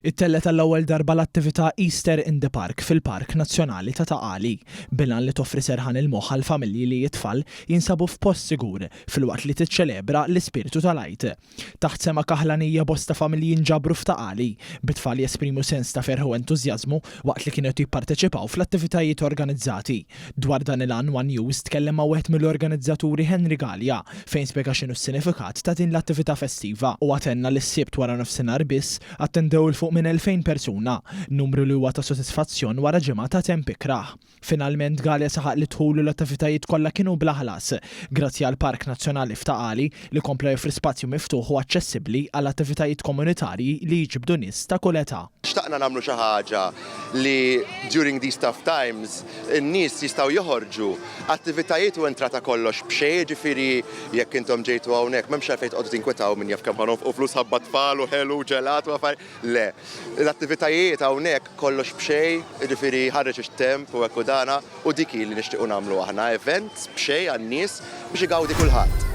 It-tellet tal-ewwel darba l-attività Easter in the Park fil-Park Nazzjonali ta' Taqali bilan li toffri serħan il-moħħ għal familji li jitfall jinsabu f'post sigur filwaqt li tiċċelebra l-ispirtu tal-Għid. Taħt sema kaħlanija bosta familji jinġabru f'Taqali bit-tfal jesprimu sens ta' ferħ u entużjażmu waqt li kienu jipparteċipaw fl-attivitajiet organizzati. Dwar dan il-għan One News tkellem ma' wieħed mill-organizzaturi Henry Gallia fejn spjega x'inhu s-sinifikat ta' din l-attività festiva u għatenna l-sibt wara nofsinhar biss attendew il fuq minn 2000 persuna, numru li huwa ta' sodisfazzjon wara ġimgħa ta' temp ikraħ. Finalment Gallia saħaq li dħulu l-attivitajiet kollha kienu bla ħlas, grazzi għal Park Nazzjonali f'Taqali li kompla joffri spazju miftuħ u aċċessibbli għal attivitajiet komunitarji li jiġbdu nies ta' kull età. Xtaqna nagħmlu xi ħaġa li during these tough times in-nies jistgħu joħorġu attivitajiet u entrata kollox b'xejn, ġifieri jekk intom ġejtu hawnhekk m'hemmx għalfejn tqogħdu tinkwetaw min jaf kemm ħanofqu flus ħabba tfal u ħelu ġelat u affarijiet. Le, l-attivitajiet hawnhekk kollox b'xejn, ġifieri ħareġ ix-temp u hekk u dana u dik li nixtiequ nagħmlu aħna event b'xejn għan-nies biex igawdi kulħadd.